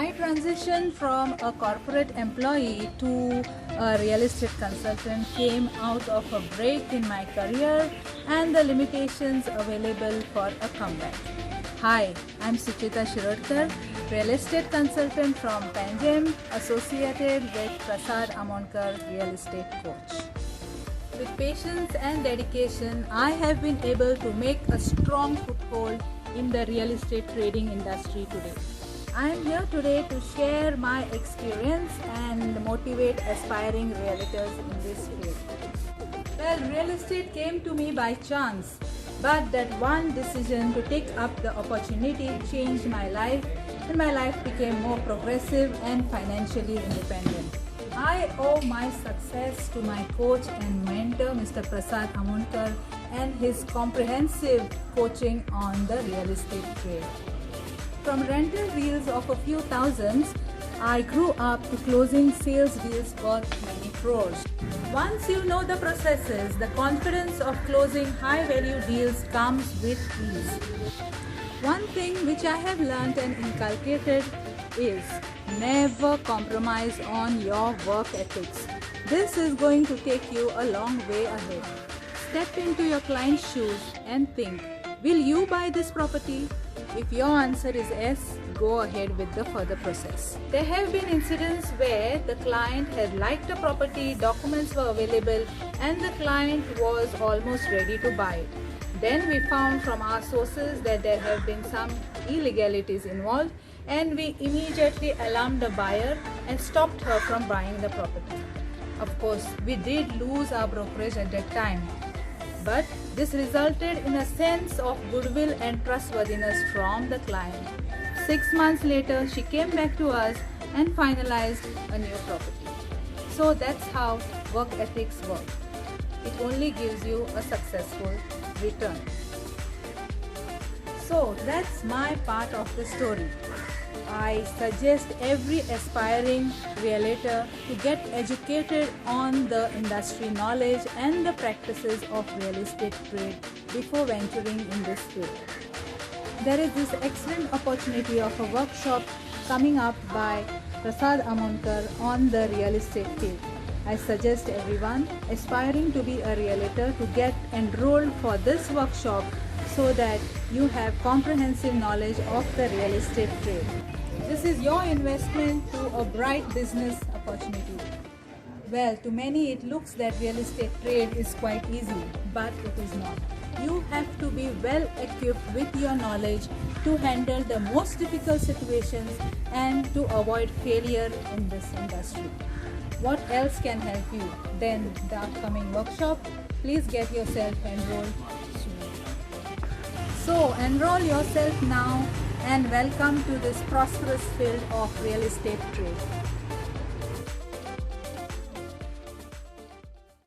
I transitioned from a corporate employee to a real estate consultant came out of a break in my career and the limitations available for a comeback. Hi, I'm Suchita Shirodkar, real estate consultant from Panjim, associated with Prasad Amonkar Real Estate Coach. With patience and dedication, I have been able to make a strong foothold in the real estate trading industry today. I am here today to share my experience and motivate aspiring realtors in this field. Well, real estate came to me by chance, but that one decision to take up the opportunity changed my life, and my life became more progressive and financially independent. I owe my success to my coach and mentor, Mr. Prasad Amonkar, and his comprehensive coaching on the real estate trade. From rental deals of a few thousands, I grew up to closing sales deals worth many crores. Once you know the processes, the confidence of closing high-value deals comes with ease. One thing which I have learned and inculcated is never compromise on your work ethics. This is going to take you a long way ahead. Step into your client's shoes and think, will you buy this property? If your answer is yes, go ahead with the further process. There have been incidents where the client had liked a property, documents were available, and the client was almost ready to buy it. Then we found from our sources that there have been some illegalities involved, and we immediately alarmed the buyer and stopped her from buying the property. Of course, we did lose our brokerage at that time, but this resulted in a sense of goodwill and trustworthiness from the client. 6 months later, she came back to us and finalized a new property. So that's how work ethics work. It only gives you a successful return. So that's my part of the story. I suggest every aspiring realtor to get educated on the industry knowledge and the practices of real estate trade before venturing in this field. There is this excellent opportunity of a workshop coming up by Prasad Amonkar on the real estate field. I suggest everyone aspiring to be a realtor to get enrolled for this workshop so that you have comprehensive knowledge of the real estate trade. This is your investment to a bright business opportunity. Well, to many it looks that real estate trade is quite easy, but it is not. You have to be well equipped with your knowledge to handle the most difficult situations and to avoid failure in this industry. What else can help you? Then the upcoming workshop. Please get yourself enrolled soon. So enroll yourself now and welcome to this prosperous field of real estate trade.